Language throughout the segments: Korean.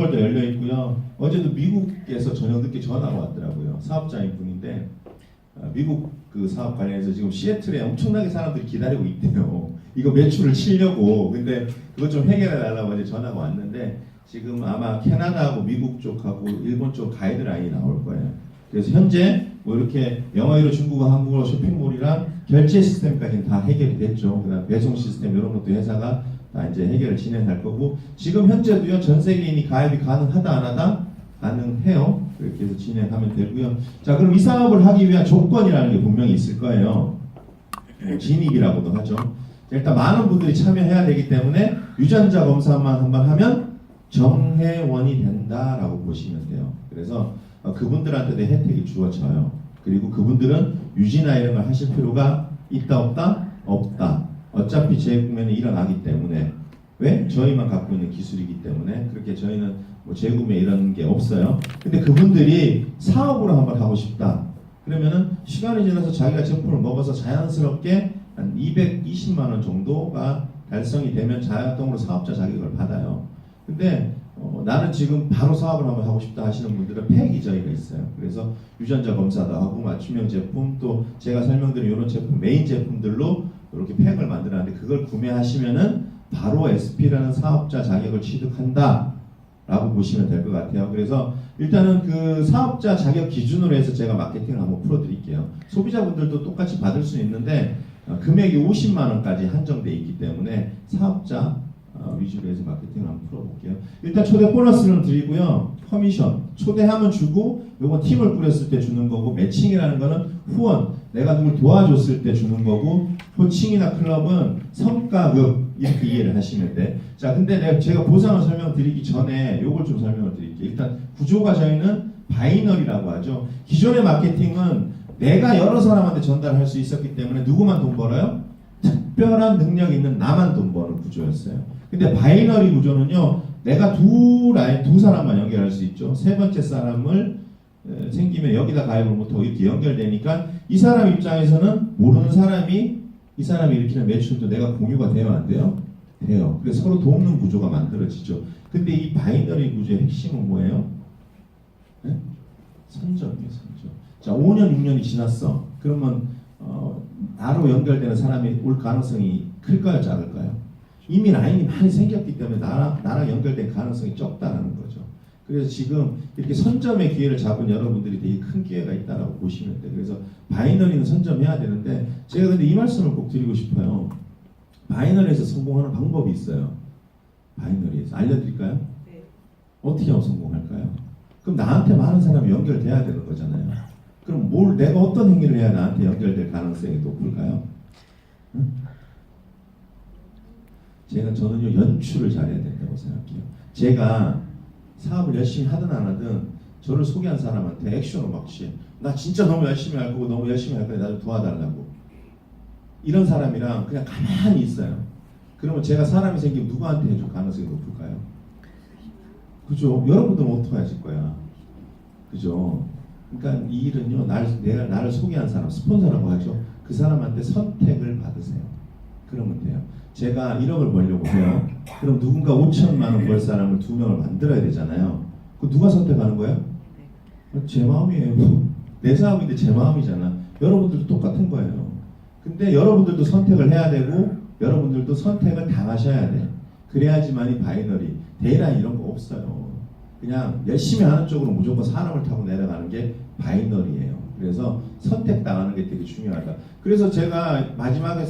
도 열려 있고요. 어제도 미국에서 저녁 늦게 전화가 왔더라고요. 사업자인 분인데 미국 그 사업 관련해서 지금 시애틀에 엄청나게 사람들이 기다리고 있대요. 이거 매출을 치려고. 근데 그것 좀 해결해 달라고 어제 전화가 왔는데 지금 아마 캐나다하고 미국 쪽하고 일본 쪽 가이드라인이 나올 거예요. 그래서 현재 뭐 이렇게 영어로 중국어, 한국어 쇼핑몰이랑 결제 시스템까지는 다 해결이 됐죠. 그다음 배송 시스템 이런 것도 회사가 다 이제 해결을 진행할 거고 지금 현재도요 전 세계인이 가입이 가능하다 안 하다 가능해요. 그렇게 해서 진행하면 되고요. 자 그럼 이 사업을 하기 위한 조건이라는 게 분명히 있을 거예요. 진입이라고도 하죠. 일단 많은 분들이 참여해야 되기 때문에 유전자 검사만 한번 하면 정회원이 된다라고 보시면 돼요. 그래서 그분들한테도 혜택이 주어져요. 그리고 그분들은 유지나 이런 걸 하실 필요가 있다 없다? 없다. 어차피 재구매는 일어나기 때문에 왜? 저희만 갖고 있는 기술이기 때문에 그렇게 저희는 뭐 재구매 이런 게 없어요. 근데 그분들이 사업으로 한번 하고 싶다. 그러면은 시간이 지나서 자기가 제품을 먹어서 자연스럽게 한 220만 원 정도가 달성이 되면 자동으로 사업자 자격을 받아요. 근데 나는 지금 바로 사업을 한번 하고 싶다 하시는 분들은 팩이 저희가 있어요. 그래서 유전자 검사도 하고 맞춤형 제품 또 제가 설명드린 이런 제품 메인 제품들로 이렇게 팩을 만들었는데 그걸 구매하시면은 바로 SP라는 사업자 자격을 취득한다 라고 보시면 될 것 같아요. 그래서 일단은 그 사업자 자격 기준으로 해서 제가 마케팅을 한번 풀어드릴게요. 소비자분들도 똑같이 받을 수 있는데 금액이 50만 원까지 한정돼 있기 때문에 사업자 위주로 해서 마케팅을 한번 풀어볼게요. 일단 초대 보너스는 드리고요. 커미션 초대하면 주고 요거 팀을 꾸렸을 때 주는 거고 매칭이라는 거는 후원 내가 누굴 도와줬을 때 주는 거고 호칭이나 클럽은 성과급 이렇게 이해를 하시면 돼. 자 근데 제가 보상을 설명드리기 전에 요걸 좀 설명을 드릴게요. 일단 구조가 저희는 바이너리라고 하죠. 기존의 마케팅은 내가 여러 사람한테 전달할 수 있었기 때문에 누구만 돈 벌어요? 특별한 능력 있는 나만 돈 버는 구조였어요. 근데 바이너리 구조는요, 내가 두 사람만 연결할 수 있죠. 세 번째 사람을 생기면 여기다 가입을 못하고 이렇게 연결되니까 이 사람 입장에서는 모르는 사람이 이 사람이 일으키는 매출도 내가 공유가 돼요, 안 돼요? 돼요. 그래서 서로 돕는 구조가 만들어지죠. 근데 이 바이너리 구조의 핵심은 뭐예요? 네? 선점이에요, 선점. 자, 5년, 6년이 지났어. 그러면 나로 연결되는 사람이 올 가능성이 클까요, 작을까요? 이미 라인이 많이 생겼기 때문에 나랑 연결된 가능성이 적다라는 거죠. 그래서 지금 이렇게 선점의 기회를 잡은 여러분들이 되게 큰 기회가 있다라고 보시면 돼요. 그래서 바이너리는 선점해야 되는데 제가 근데 이 말씀을 꼭 드리고 싶어요. 바이너리에서 성공하는 방법이 있어요. 바이너리에서 알려드릴까요? 네. 어떻게 하면 성공할까요? 그럼 나한테 많은 사람이 연결돼야 되는 거잖아요. 그럼 내가 어떤 행위를 해야 나한테 연결될 가능성이 높을까요? 응? 저는요 연출을 잘해야 된다고 생각해요. 제가 사업을 열심히 하든 안 하든 저를 소개한 사람한테 액션을 막 취해. 나 진짜 너무 열심히 할 거고 너무 열심히 할 거니 나 좀 도와달라고. 이런 사람이랑 그냥 가만히 있어요. 그러면 제가 사람이 생기면 누구한테 해줄 가능성이 높을까요? 그죠? 여러분들은 어떻게 하실 거야? 그죠? 그러니까 이 일은요, 내가 나를 소개한 사람, 스폰서라고 하죠. 그 사람한테 선택을 받으세요. 그러면 돼요. 제가 1억을 벌려고 해요. 그럼 누군가 5천만 원 벌 사람을 2명을 만들어야 되잖아요. 그 누가 선택하는 거예요? 제 마음이에요. 내 사업인데 제 마음이잖아. 여러분들도 똑같은 거예요. 근데 여러분들도 선택을 해야 되고 여러분들도 선택을 당하셔야 돼. 그래야지만이 바이너리, 데이라인 이런 거 없어요. 그냥 열심히 하는 쪽으로 무조건 사람을 타고 내려가는 게 바이너리예요. 그래서 선택당하는 게 되게 중요하다. 그래서 제가 마지막에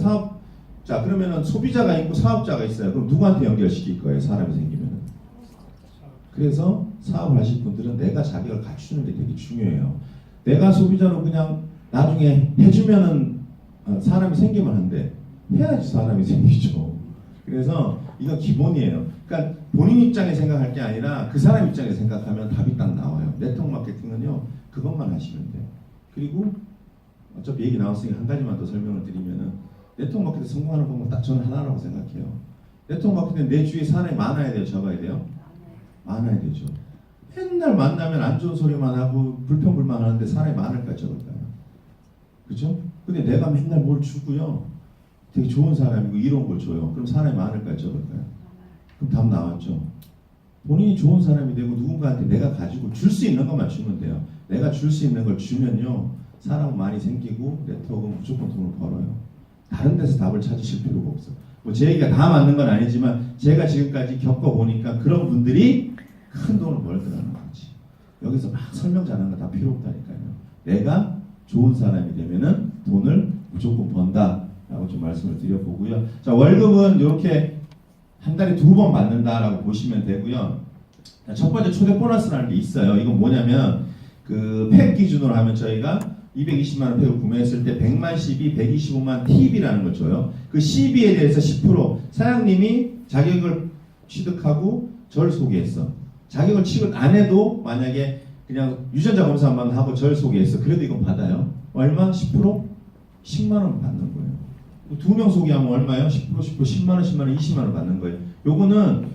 자 그러면은 소비자가 있고 사업자가 있어요. 그럼 누구한테 연결시킬 거예요? 사람이 생기면은. 그래서 사업을 하실 분들은 내가 자격을 갖추는 게 되게 중요해요. 내가 소비자로 그냥 나중에 해주면은 사람이 생기면 한데 해야지 사람이 생기죠. 그래서 이건 기본이에요. 그러니까 본인 입장에 생각할 게 아니라 그 사람 입장에 생각하면 답이 딱 나와요. 네트워크 마케팅은요 그것만 하시면 돼요. 그리고 어차피 얘기 나왔으니까 한 가지만 더 설명을 드리면은 네트워크 마케팅 성공하는 방법 딱 저는 하나라고 생각해요. 네트워크 마케팅 내 주위에 사람이 많아야 돼요, 적어야 돼요? 많아야 되죠. 맨날 만나면 안 좋은 소리만 하고 불평불만 하는데 사람이 많을까 적을까요? 그죠? 근데 내가 맨날 뭘 주고요. 되게 좋은 사람이고 이런 걸 줘요. 그럼 사람이 많을까요, 적을까요? 그럼 답 나왔죠. 본인이 좋은 사람이 되고 누군가한테 내가 가지고 줄 수 있는 것만 주면 돼요. 내가 줄 수 있는 걸 주면요, 사람 많이 생기고 네트워크는 무조건 돈을 벌어요. 다른 데서 답을 찾으실 필요가 없어. 뭐 제 얘기가 다 맞는 건 아니지만 제가 지금까지 겪어보니까 그런 분들이 큰 돈을 벌더라는 거지. 여기서 막 설명 잘하는 거 다 필요 없다니까요. 내가 좋은 사람이 되면은 돈을 무조건 번다라고 좀 말씀을 드려보고요. 자, 월급은 이렇게 한 달에 2번 받는다라고 보시면 되고요. 자, 첫 번째 초대 보너스라는 게 있어요. 이건 뭐냐면 그 팩 기준으로 하면 저희가 220만 원 팩을 구매했을 때 100만 CB, 125만 TB라는 걸 줘요. 그 CB에 대해서 10% 사장님이 자격을 취득하고 저를 소개했어. 자격을 취득 안 해도 만약에 그냥 유전자 검사만 하고 저를 소개했어. 그래도 이건 받아요. 얼마? 10%? 10만 원 받는 거예요. 2명 소개하면 얼마예요? 10%, 10만 원, 10만 원, 20만 원 받는 거예요. 요거는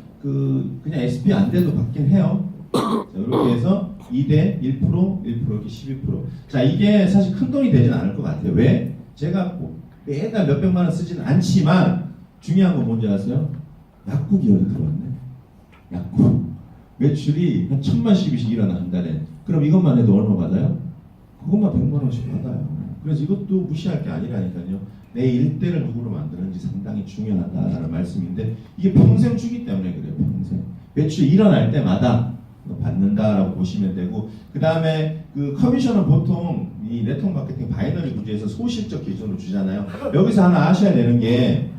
그냥 SP 안 돼도 받긴 해요. 자, 이렇게 해서 2대 1%, 1% 이렇게 12%. 자, 이게 사실 큰 돈이 되진 않을 것 같아요. 왜? 제가 뭐 매달 몇백만 원 쓰지는 않지만 중요한 건 뭔지 아세요? 약국 기업이 들어왔네. 약국. 매출이 한 1,000만씩씩 일어나 한 달에. 그럼 이것만 해도 얼마 받아요? 그것만 100만 원씩 받아요. 그래서 이것도 무시할 게 아니라니까요. 내 일대를 누구로 만드는지 상당히 중요하다라는 말씀인데 이게 평생 주기 때문에 그래요. 평생. 매출이 일어날 때마다 받는다라고 보시면 되고 그 다음에 그 커미션은 보통 이 네트워크 마케팅 바이너리 구조에서 소실적 기준으로 주잖아요. 여기서 하나 아셔야 되는 게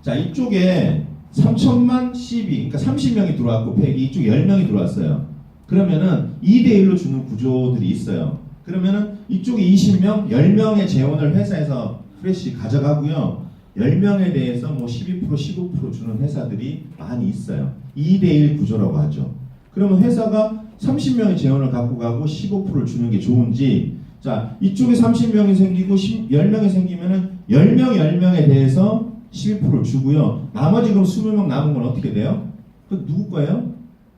자, 이쪽에 3천만 CB 그러니까 30명이 들어왔고 팩이 이쪽에 10명이 들어왔어요. 그러면은 2대1로 주는 구조들이 있어요. 그러면은 이쪽에 20명, 10명의 재원을 회사에서 프레시 가져가고요. 10명에 대해서 뭐 12%, 15% 주는 회사들이 많이 있어요. 2대1 구조라고 하죠. 그러면 회사가 30명의 재원을 갖고 가고 15%를 주는 게 좋은지 자 이쪽에 30명이 생기고 10명이 생기면은 10명에 대해서 12%를 주고요. 나머지 그럼 20명 남은 건 어떻게 돼요? 그 누구 거예요?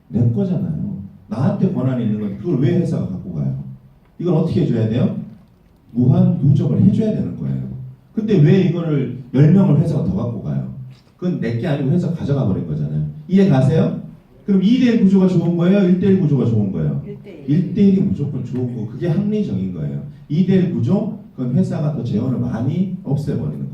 내 거잖아요. 나한테 권한이 있는 건데 그걸 왜 회사가 갖고 가요? 이걸 어떻게 해줘야 돼요? 무한 누적을 해줘야 되는 거예요. 근데 왜 이거를 10명을 회사가 더 갖고 가요? 그건 내 게 아니고 회사 가져가 버린 거잖아요. 이해 가세요? 그럼 2대1 구조가 좋은 거예요? 1대1 구조가 좋은 거예요? 1대1이 무조건 좋은 거. 그게 합리적인 거예요. 2대1 구조? 그건 회사가 더 재원을 많이 없애버리는 거예요.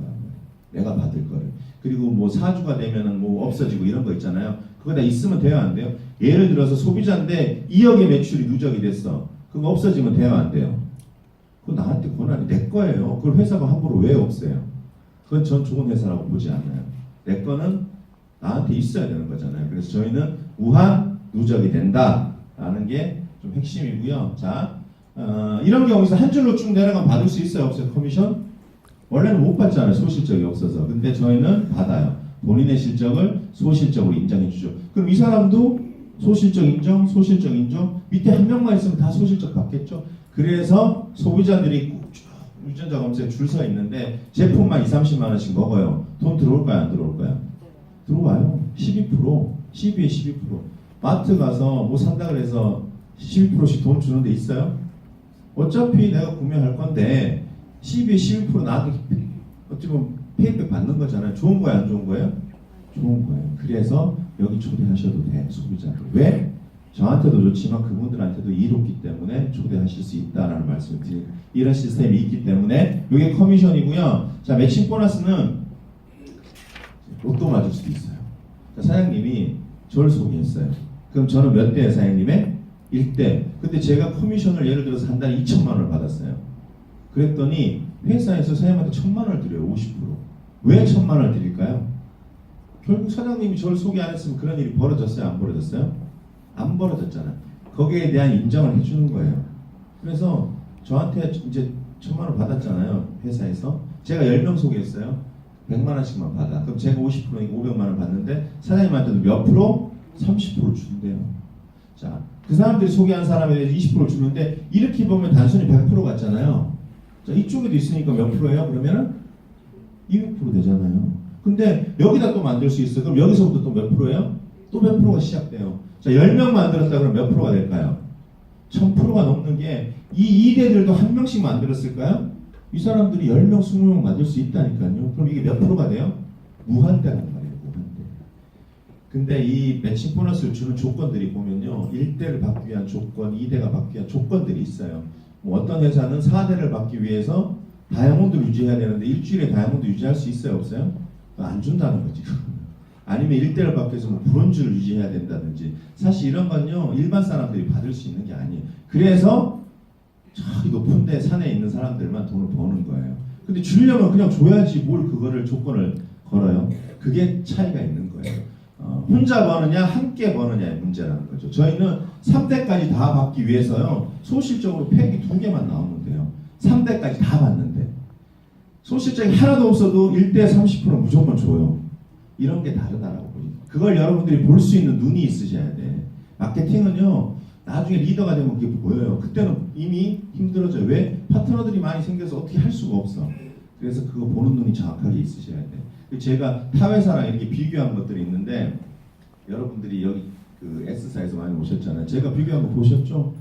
내가 받을 거를. 그리고 뭐 사주가 되면은 뭐 없어지고 이런 거 있잖아요. 그거 다 있으면 돼요? 안 돼요? 예를 들어서 소비자인데 2억의 매출이 누적이 됐어. 그거 없어지면 돼요? 안 돼요? 그거 나한테 권한이 내 거예요. 그걸 회사가 함부로 왜 없애요? 그건 전 좋은 회사라고 보지 않아요. 내 거는 나한테 있어야 되는 거잖아요. 그래서 저희는 무한 누적이 된다라는 게 좀 핵심이고요. 자, 이런 경우에서 한 줄로 쭉 내려가면 받을 수 있어요? 없어요? 커미션? 원래는 못 받잖아요. 소실적이 없어서. 근데 저희는 받아요. 본인의 실적을 소실적으로 인정해 주죠. 그럼 이 사람도 소실적 인정, 소실적 인정. 밑에 한 명만 있으면 다 소실적 받겠죠. 그래서 소비자들이 쭉 유전자 검사에 줄 서 있는데 제품만 20, 30만 원씩 먹어요. 돈 들어올까요? 안 들어올까요? 들어와요. 12%, 12에 12%. 마트 가서 뭐 산다 그래서 12%씩 돈 주는 데 있어요? 어차피 내가 구매할 건데 12에 12% 나한테 어찌 보면 페이백 받는 거잖아요. 좋은 거야, 안 좋은 거예요? 좋은 거예요. 그래서 여기 초대하셔도 돼, 소비자들. 왜? 저한테도 좋지만 그분들한테도 이롭기 때문에 초대하실 수 있다라는 말씀을 드립니다. 이런 시스템이 있기 때문에 이게 커미션이고요. 자, 매칭 보너스는 로또 맞을 수도 있어요. 자, 사장님이 저를 소개했어요. 그럼 저는 몇 대예요, 사장님의? 1대. 근데 제가 커미션을 예를 들어서 한 달에 2천만 원을 받았어요. 그랬더니 회사에서 사장님한테 1,000만 원을 드려요. 50%. 왜 1,000만 원을 드릴까요? 결국 사장님이 저를 소개 안 했으면 그런 일이 벌어졌어요? 안 벌어졌어요? 안 벌어졌잖아요. 거기에 대한 인정을 해주는 거예요. 그래서 저한테 이제 1,000만 원 받았잖아요. 회사에서. 제가 10명 소개했어요. 100만 원씩만 받아. 그럼 제가 50%니까 500만 원 받는데 사장님한테도 몇 프로? 30% 준대요. 자, 그 사람들이 소개한 사람에 대해서 20% 주는데 이렇게 보면 단순히 100% 같잖아요. 자, 이쪽에도 있으니까 몇 프로예요? 그러면은 200% 되잖아요. 근데 여기다 또 만들 수 있어요. 그럼 여기서부터 또 몇 프로예요? 또 몇 프로가 시작돼요. 자, 10명 만들었다 그러면 몇 프로가 될까요? 1000%가 넘는 게 이 2대들도 한 명씩 만들었을까요? 이 사람들이 10명, 20명 만들 수 있다니까요. 그럼 이게 몇 프로가 돼요? 무한대란 말이에요. 무한대. 근데 이 매칭 보너스를 주는 조건들이 보면요. 1대를 받기 위한 조건, 2대가 받기 위한 조건들이 있어요. 뭐 어떤 회사는 4대를 받기 위해서 다이아몬드를 유지해야 되는데 일주일에 다이아몬드 유지할 수 있어요? 없어요? 안 준다는 거지. 아니면 1대를 받기 위해서 뭐 브론즈를 유지해야 된다든지. 사실 이런 건요. 일반 사람들이 받을 수 있는 게 아니에요. 그래서 저기 높은 데 산에 있는 사람들만 돈을 버는 거예요. 근데 주려면 그냥 줘야지 뭘 그거를 조건을 걸어요. 그게 차이가 있는 거예요. 혼자 버느냐 함께 버느냐의 문제라는 거죠. 저희는 3대까지 다 받기 위해서요. 소실적으로 팩이 2개만 나오면 돼요. 3대까지 다 받는데 소실적이 하나도 없어도 1대 30% 무조건 줘요. 이런 게 다르다라고 보죠. 그걸 여러분들이 볼 수 있는 눈이 있으셔야 돼. 마케팅은요. 나중에 리더가 되면 그게 보여요. 그때는 이미 힘들어져요. 왜? 파트너들이 많이 생겨서 어떻게 할 수가 없어. 그래서 그거 보는 눈이 정확하게 있으셔야 돼. 제가 타 회사랑 이렇게 비교한 것들이 있는데 여러분들이 여기 그 S사에서 많이 오셨잖아요. 제가 비교한 거 보셨죠?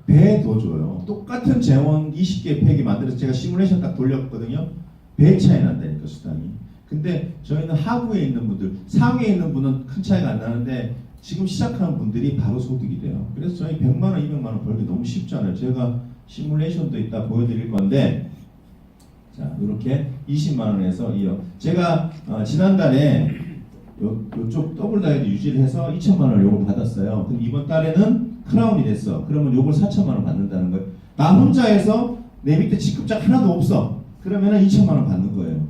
배 더 줘요. 똑같은 재원 20개 팩이 만들어서 제가 시뮬레이션 딱 돌렸거든요. 배 차이 난다니까 수당이. 근데 저희는 하부에 있는 분들, 상위에 있는 분은 큰 차이가 안 나는데 지금 시작하는 분들이 바로 소득이 돼요. 그래서 저희 100만 원, 200만 원 벌기 너무 쉽잖아요. 제가 시뮬레이션도 이따 보여드릴 건데 자, 이렇게 20만 원에서 이어. 제가 지난달에 요쪽 더블 다이어트 유지를 해서 2천만 원을 요걸 받았어요. 근데 이번 달에는 크라운이 됐어. 그러면 요걸 4천만 원 받는다는 거예요. 나 혼자 해서 내 밑에 직급작 하나도 없어. 그러면은 2천만 원 받는 거예요.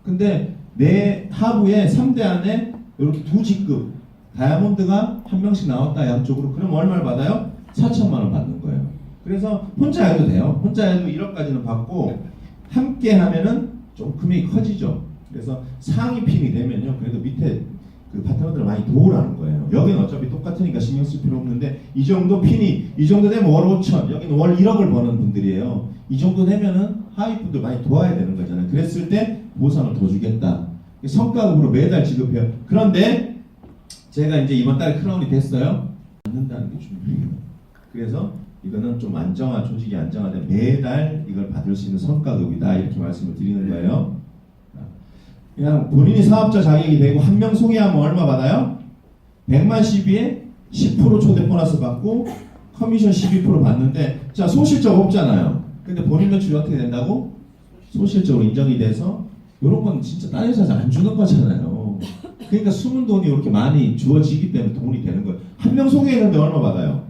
근데 내 하부에 3대 안에 이렇게 2직급 다이아몬드가 한 명씩 나왔다 양쪽으로. 그럼 얼마를 받아요? 4천만 원 받는 거예요. 그래서 혼자 해도 돼요. 혼자 해도 1억까지는 받고 함께 하면은 좀 금액이 커지죠. 그래서 상위 핀이 되면요. 그래도 밑에 그 파트너들을 많이 도우라는 거예요. 여기는 어차피 똑같으니까 신경 쓸 필요 없는데 이 정도 핀이 이 정도 되면 월 5천, 여기는 월 1억을 버는 분들이에요. 이 정도 되면은 하위 분들 많이 도와야 되는 거잖아요. 그랬을 때 보상을 더 주겠다. 성과급으로 매달 지급해요. 그런데 제가 이제 이번 달에 크라운이 됐어요. 받는다는 게 중요해요. 그래서 이거는 좀 조직이 안정화된 매달 이걸 받을 수 있는 성과급이다 이렇게 말씀을 드리는 거예요. 그냥 본인이 사업자 자격이 되고 한 명 소개하면 얼마 받아요? 100만 시비에 10% 초대 보너스 받고 커미션 12% 받는데 자 소실적 없잖아요. 근데 본인 매출이 어떻게 된다고? 소실적으로 인정이 돼서 이런 건 진짜 다른 회사에서 안 주는 거잖아요. 그러니까 숨은 돈이 이렇게 많이 주어지기 때문에 돈이 되는 거예요. 한 명 소개했는데 얼마 받아요?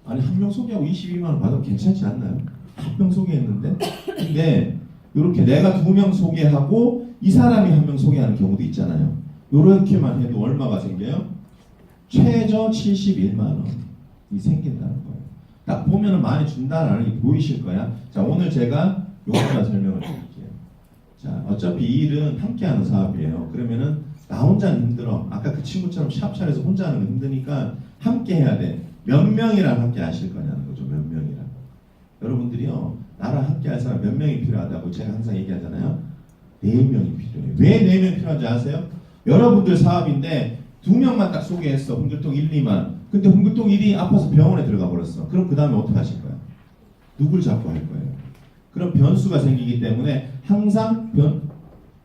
아니 한 명 소개하고 22만 원 받으면 괜찮지 않나요? 한 명 소개했는데 근데 이렇게 내가 2명 소개하고 이 사람이 한 명 소개하는 경우도 있잖아요. 이렇게만 해도 얼마가 생겨요? 최저 71만 원이 생긴다는 거예요. 딱 보면은 많이 준다라는 게 보이실 거야. 자 오늘 제가 요거만 설명을 드릴게요. 자 어차피 이 일은 함께하는 사업이에요. 그러면은 나 혼자는 힘들어. 아까 그 친구처럼 샵차에서 혼자 하는 거 힘드니까 함께 해야 돼. 몇 명이랑 함께 하실 거냐는 거죠. 몇 명이랑. 여러분들이요. 나랑 함께 할 사람 몇 명이 필요하다고 제가 항상 얘기하잖아요. 4명이 필요해요. 왜 4명 필요한지 아세요? 여러분들 사업인데 2명만 딱 소개했어. 홍길동 1, 2만. 근데 홍길동 1이 아파서 병원에 들어가 버렸어. 그럼 그 다음에 어떻게 하실 거야? 누굴 잡고 할 거예요? 그럼 변수가 생기기 때문에 항상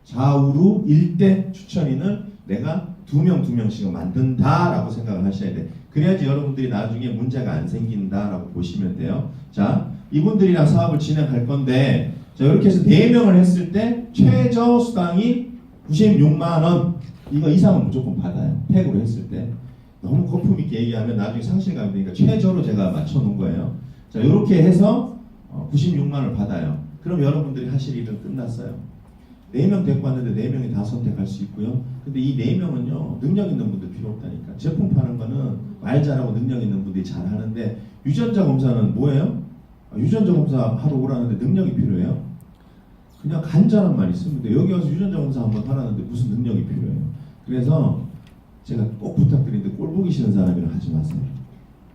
좌우로 1대 추천인을 내가 2명씩은 만든다라고 생각을 하셔야 돼. 그래야지 여러분들이 나중에 문제가 안 생긴다라고 보시면 돼요. 자, 이분들이랑 사업을 진행할 건데 자, 이렇게 해서 4명을 했을 때 최저 수당이 96만 원 이거 이상은 무조건 받아요. 팩으로 했을 때. 너무 거품 있게 얘기하면 나중에 상실감이 되니까 최저로 제가 맞춰놓은 거예요. 자, 이렇게 해서 96만 원을 받아요. 그럼 여러분들이 하실 일은 끝났어요. 4명 데리고 왔는데 4명이 다 선택할 수 있고요. 근데 이 4명은요, 능력 있는 분들 필요 없다니까. 제품 파는 거는 말 잘하고 능력 있는 분들이 잘 하는데, 유전자 검사는 뭐예요? 유전자 검사 하러 오라는데 능력이 필요해요? 그냥 간절한 말 있으면 돼. 여기 와서 유전자 검사 한번 하라는데 무슨 능력이 필요해요? 그래서 제가 꼭 부탁드리는데 꼴 보기 싫은 사람이랑 하지 마세요.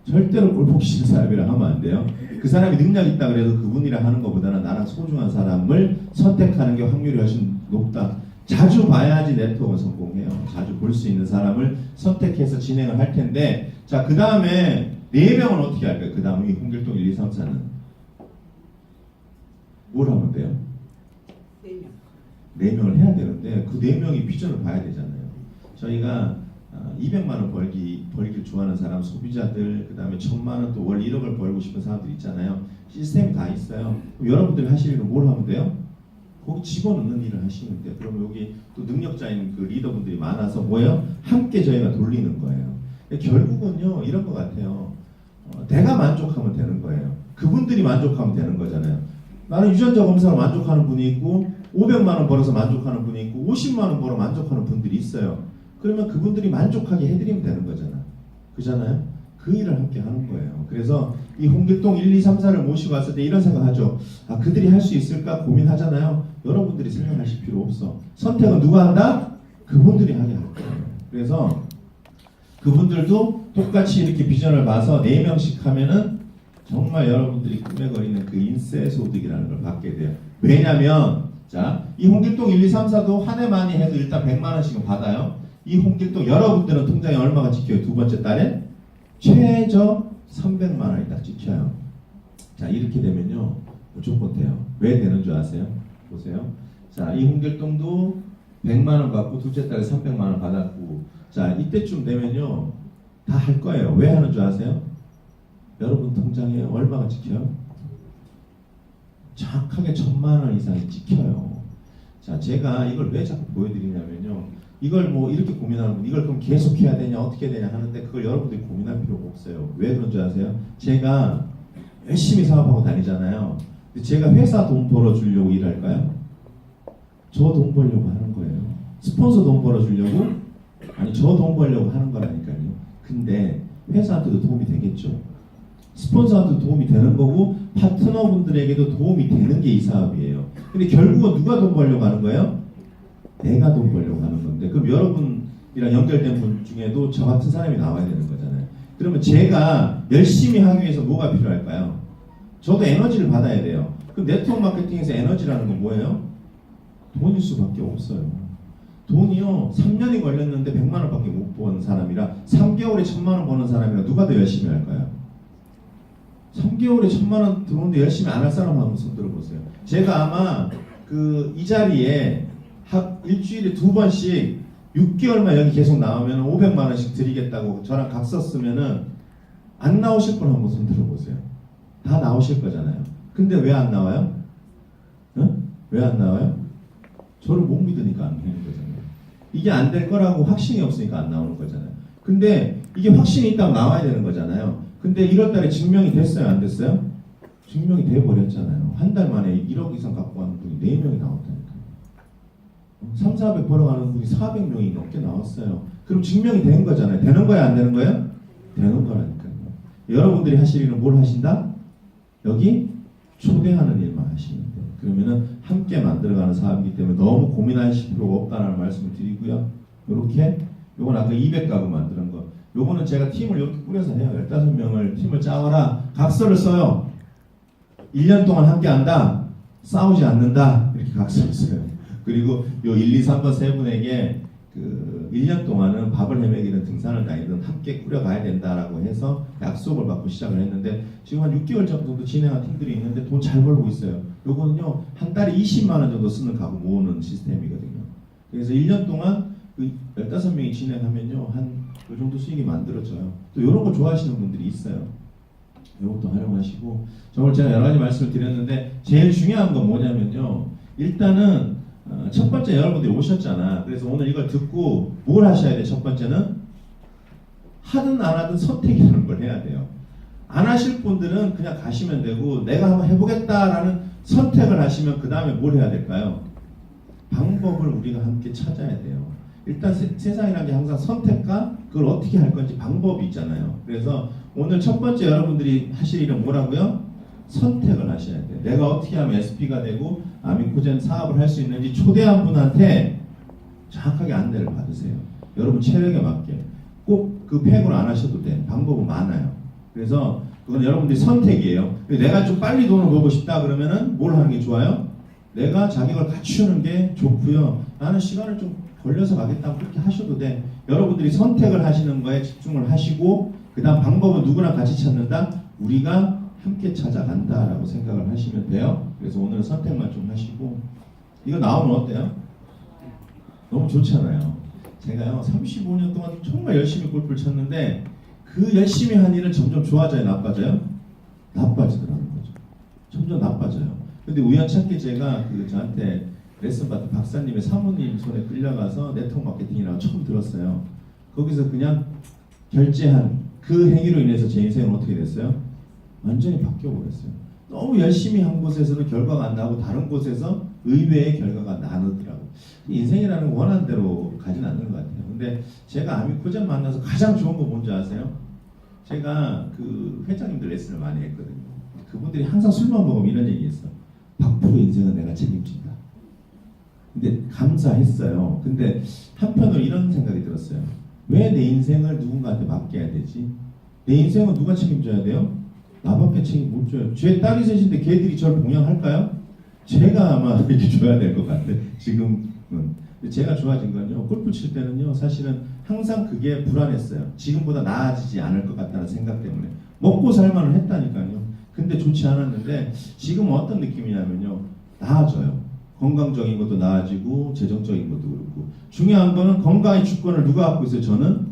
절대로 꼴 보기 싫은 사람이랑 하면 안 돼요. 그 사람이 능력 있다 그래도 그분이랑 하는 것보다는 나랑 소중한 사람을 선택하는 게 확률이 훨씬 높다. 자주 봐야지 네트워크는 성공해요. 자주 볼 수 있는 사람을 선택해서 진행을 할 텐데 자, 그 다음에 4명은 어떻게 할까요? 그 다음에 홍길동 1, 2, 3, 4는 뭘 하면 돼요? 4명을 해야 되는데 그 4명이 비전을 봐야 되잖아요. 저희가 200만 원 벌기를 좋아하는 사람, 소비자들, 그 다음에 1000만 원 또 월 1억을 벌고 싶은 사람들 있잖아요. 시스템이 다 있어요. 그럼 여러분들이 하실 일은 뭘 하면 돼요? 거기 집어넣는 일을 하시면 돼요. 그러면 여기 또 능력자인 그 리더분들이 많아서 뭐예요? 함께 저희가 돌리는 거예요. 결국은요 이런 것 같아요. 내가 만족하면 되는 거예요. 그분들이 만족하면 되는 거잖아요. 나는 유전자 검사로 만족하는 분이 있고 500만 원 벌어서 만족하는 분이 있고 50만 원 벌어 만족하는 분들이 있어요. 그러면 그분들이 만족하게 해드리면 되는 거잖아. 그잖아요? 그 일을 함께 하는 거예요. 그래서 이 홍길동 1, 2, 3, 4를 모시고 왔을 때 이런 생각하죠. 아, 그들이 할 수 있을까 고민하잖아요. 여러분들이 생각하실 필요 없어. 선택은 누가 한다? 그분들이 하게 할 거예요. 그래서 그분들도 똑같이 이렇게 비전을 봐서 4명씩 하면은 정말 여러분들이 꿈에거리는 그 인세 소득이라는 걸 받게 돼요. 왜냐면 자, 이 홍길동 1, 2, 3, 4도 한 해만이 해도 일단 100만 원씩은 받아요. 이 홍길동 여러분들은 통장에 얼마가 찍혀요? 두 번째 달에 최저 300만 원이 딱 찍혀요. 자, 이렇게 되면요 무조건 돼요. 왜 되는 줄 아세요? 보세요. 자, 이 홍길동도 100만 원 받고 둘째 달에 300만 원 받았고, 자, 이때쯤 되면요 다 할 거예요. 왜 하는 줄 아세요? 여러분 통장에 얼마가 찍혀요? 정확하게 1000만 원 이상이 찍혀요. 자, 제가 이걸 왜 자꾸 보여드리냐면요, 이걸 뭐 이렇게 고민하는 분, 이걸 그럼 계속 해야 되냐 어떻게 되냐 하는데 그걸 여러분들이 고민할 필요가 없어요. 왜 그런 줄 아세요? 제가 열심히 사업하고 다니잖아요. 근데 제가 회사 돈 벌어주려고 일할까요? 저 돈 벌려고 하는 거예요. 스폰서 돈 벌어주려고? 아니, 저 돈 벌려고 하는 거라니까요. 근데 회사한테도 도움이 되겠죠. 스폰서한테도 도움이 되는 거고 파트너분들에게도 도움이 되는 게 이 사업이에요. 근데 결국은 누가 돈 벌려고 하는 거예요? 내가 돈 벌려고 하는 건데, 그럼 여러분이랑 연결된 분 중에도 저 같은 사람이 나와야 되는 거잖아요. 그러면 제가 열심히 하기 위해서 뭐가 필요할까요? 저도 에너지를 받아야 돼요. 그럼 네트워크 마케팅에서 에너지라는 건 뭐예요? 돈일 수밖에 없어요. 돈이요 3년이 걸렸는데 100만 원밖에 못 버는 사람이라 3개월에 1000만 원 버는 사람이라 누가 더 열심히 할까요? 3개월에 1000만 원 들어오는데 열심히 안 할 사람 한번 손 들어보세요. 제가 아마 이 자리에 일주일에 2번씩 6개월만 여기 계속 나오면 500만 원씩 드리겠다고 저랑 각 썼으면은 안 나오실 분 한번 손 들어보세요. 다 나오실 거잖아요. 근데 왜 안 나와요? 응? 왜 안 나와요? 저를 못 믿으니까 안 되는 거잖아요. 이게 안 될 거라고 확신이 없으니까 안 나오는 거잖아요. 근데 이게 확신이 있다고 나와야 되는 거잖아요. 근데 1월달에 증명이 됐어요? 안 됐어요? 증명이 돼버렸잖아요. 한 달 만에 1억 이상 갖고 가는 분이 4명이 나왔다니까요. 3, 400 벌어가는 분이 400명이 넘게 나왔어요. 그럼 증명이 된 거잖아요. 되는 거야? 안 되는 거예요? 되는 거라니까요. 여러분들이 하실 일은 뭘 하신다? 여기 초대하는 일만 하시면 돼요. 그러면은 함께 만들어가는 사업이기 때문에 너무 고민하실 필요가 없다는 말씀을 드리고요. 이렇게 요건 아까 200가구 만드는 거, 요거는 제가 팀을 이렇게 꾸려서 해요. 15명을 팀을 짜와라. 각서를 써요. 1년 동안 함께 한다. 싸우지 않는다. 이렇게 각서를 써요. 그리고 요 1, 2, 3번 세 분에게 1년 동안은 밥을 헤매기든 등산을 다니든 함께 꾸려가야 된다라고 해서 약속을 받고 시작을 했는데 지금 한 6개월 정도 진행한 팀들이 있는데 돈 잘 벌고 있어요. 요거는요 한 달에 20만 원 정도 쓰는 가구 모으는 시스템이거든요. 그래서 1년 동안 15명이 진행하면요 한 요 정도 수익이 만들어져요. 또 이런 거 좋아하시는 분들이 있어요. 이것도 활용하시고, 정말 제가 여러 가지 말씀을 드렸는데 제일 중요한 건 뭐냐면요, 일단은 첫 번째 여러분들이 오셨잖아. 그래서 오늘 이걸 듣고 뭘 하셔야 돼? 첫 번째는 하든 안 하든 선택이라는 걸 해야 돼요. 안 하실 분들은 그냥 가시면 되고, 내가 한번 해보겠다라는 선택을 하시면 그 다음에 뭘 해야 될까요? 방법을 우리가 함께 찾아야 돼요. 일단 세상이라는 게 항상 선택과 그걸 어떻게 할 건지 방법이 있잖아요. 그래서 오늘 첫 번째 여러분들이 하실 일은 뭐라고요? 선택을 하셔야 돼요. 내가 어떻게 하면 SP가 되고 아미코젠 사업을 할 수 있는지 초대한 분한테 정확하게 안내를 받으세요. 여러분 체력에 맞게. 꼭 그 팩으로 안 하셔도 돼. 방법은 많아요. 그래서 그건 여러분들이 선택이에요. 내가 좀 빨리 돈을 벌고 싶다 그러면은 뭘 하는 게 좋아요? 내가 자격을 갖추는 게 좋고요. 나는 시간을 좀 걸려서 가겠다면 그렇게 하셔도 돼. 여러분들이 선택을 하시는 거에 집중을 하시고, 그 다음 방법은 누구나 같이 찾는다? 우리가 함께 찾아간다라고 생각을 하시면 돼요. 그래서 오늘은 선택만 좀 하시고, 이거 나오면 어때요? 너무 좋잖아요. 제가요 35년 동안 정말 열심히 골프를 쳤는데 그 열심히 한 일은 점점 좋아져요, 나빠져요? 나빠지더라는 거죠. 점점 나빠져요. 근데 우연찮게 제가 그 저한테 레슨 받던 박사님의 사모님 손에 끌려가서 네트워크 마케팅이라고 처음 들었어요. 거기서 그냥 결제한 그 행위로 인해서 제 인생은 어떻게 됐어요? 완전히 바뀌어 버렸어요. 너무 열심히 한 곳에서는 결과가 안 나고 다른 곳에서 의외의 결과가 나누더라고요. 인생이라는 건 원하는 대로 가지는 않는 것 같아요. 근데 제가 아미코전 만나서 가장 좋은 거 뭔지 아세요? 제가 그 회장님들 레슨을 많이 했거든요. 그분들이 항상 술만 먹으면 이런 얘기 했어. 박프로 인생은 내가 책임진다. 근데 감사했어요. 근데 한편으로 이런 생각이 들었어요. 왜 내 인생을 누군가한테 맡겨야 되지? 내 인생은 누가 책임져야 돼요? 나밖에 책임 못 져요. 제 딸이 셋인데 걔들이 저를 봉양할까요? 제가 아마 이렇게 줘야 될 것 같아. 지금은. 제가 좋아진 건요. 골프 칠 때는요. 사실은 항상 그게 불안했어요. 지금보다 나아지지 않을 것 같다는 생각 때문에. 먹고 살만은 했다니까요. 근데 좋지 않았는데 지금 어떤 느낌이냐면요. 나아져요. 건강적인 것도 나아지고 재정적인 것도 그렇고. 중요한 거는 건강의 주권을 누가 갖고 있어요? 저는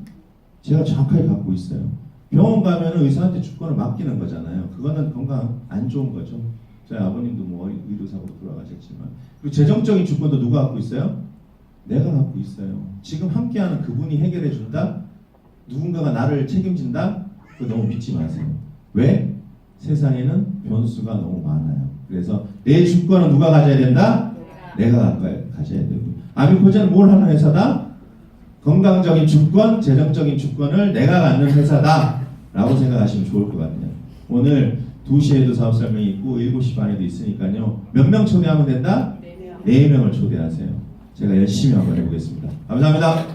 제가 정확하게 갖고 있어요. 병원 가면 의사한테 주권을 맡기는 거잖아요. 그거는 건강 안 좋은 거죠. 저희 아버님도 뭐 의료사고로 돌아가셨지만. 그리고 재정적인 주권도 누가 갖고 있어요? 내가 갖고 있어요. 지금 함께하는 그분이 해결해 준다? 누군가가 나를 책임진다? 그거 너무 믿지 마세요. 왜? 세상에는 변수가 너무 많아요. 그래서 내 주권은 누가 가져야 된다? 내가 가져야 되고. 아미코전은 뭘 하는 회사다? 건강적인 주권, 재정적인 주권을 내가 갖는 회사다 라고 생각하시면 좋을 것 같아요. 오늘 2시에도 사업 설명이 있고 7시 반에도 있으니까요. 몇 명 초대하면 된다? 4명을 초대하세요. 제가 열심히 한번 해보겠습니다. 감사합니다.